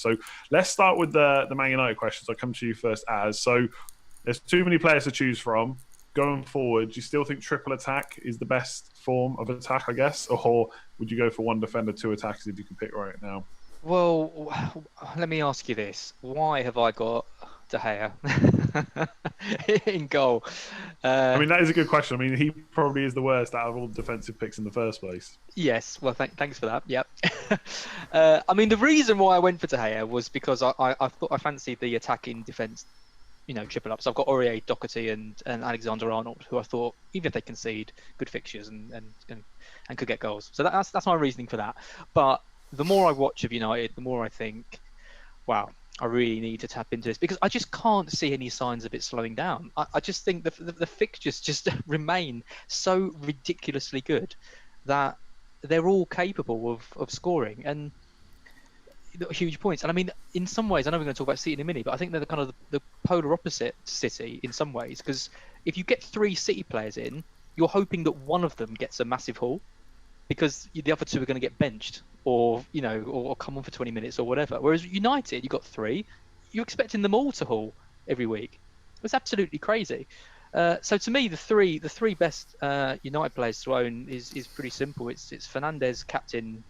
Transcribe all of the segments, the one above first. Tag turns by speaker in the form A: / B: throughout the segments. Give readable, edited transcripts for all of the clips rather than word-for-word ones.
A: that. So let's start with the Man United questions. I'll come to you first, Az. So there's too many players to choose from. Going forward, do you still think triple attack is the best form of attack, I guess? Or would you go for one defender, two attackers if you could pick right now?
B: Well, let me ask you this. Why have I got De Gea in goal?
A: I
B: Uh,
A: mean, that is a good question. I mean, he probably is the worst out of all the defensive picks in the first place.
B: yes, well, thanks for that. Yep. I mean, the reason why I went for De Gea was because I thought I fancied the attacking defence, triple up. So I've got Aurier, Doherty, and Alexander-Arnold, who I thought, even if they concede, good fixtures and could get goals. So that's my reasoning for that. But the more I watch of United, the more I think, wow, I really need to tap into this because I just can't see any signs of it slowing down. I just think the fixtures just remain so ridiculously good that they're all capable of scoring and huge points. And I mean, in some ways, I know we're going to talk about City in a minute, but I think they're the kind of the polar opposite to City in some ways because if you get 3 City players in, you're hoping that one of them gets a massive haul because the other 2 are going to get benched or come on for 20 minutes or whatever. Whereas United, you've got 3, you're expecting them all to haul every week. It's absolutely crazy. So to me, the three best United players to own is pretty simple. It's Fernandes captain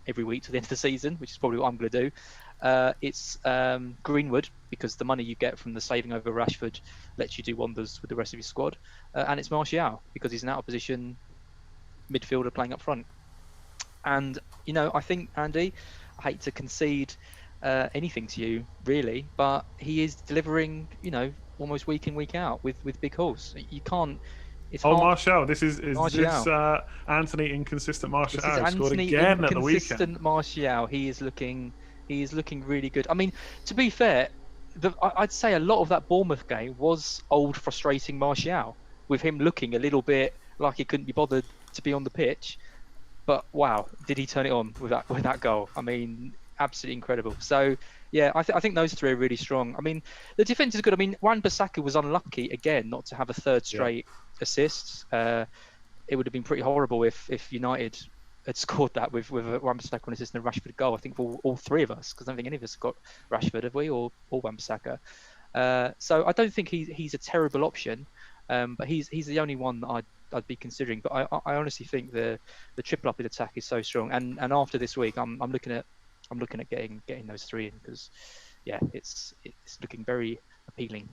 B: every week to the end of the season, which is probably what I'm going to do. It's Greenwood because the money you get from the saving over Rashford lets you do wonders with the rest of your squad, and it's Martial because he's an out of position midfielder playing up front. And I think Andy, I hate to concede anything to you really, but he is delivering, almost week in week out with big hauls. You can't. It's
A: Oh,
B: hard.
A: Martial. Is this
B: Martial.
A: Anthony inconsistent Martial?
B: This is
A: He scored
B: Anthony
A: again at the weekend.
B: inconsistent Martial. He is looking really good. I mean, to be fair, I'd say a lot of that Bournemouth game was old frustrating Martial, with him looking a little bit like he couldn't be bothered to be on the pitch. But wow, did he turn it on with that goal? I mean, absolutely incredible. So yeah, I think those 3 are really strong. I mean, the defense is good. I mean, Wan-Bissaka was unlucky again not to have a third straight assist. It would have been pretty horrible if United had scored that with a Wan-Bissaka on assist and a Rashford goal. I think for all 3 of us, because I don't think any of us have got Rashford, have we, or Wan-Bissaka? So I don't think he's a terrible option, but he's the only one that I'd be considering. But I honestly think the triple up in attack is so strong, and after this week, I'm looking at getting those 3 in because yeah, it's looking very appealing.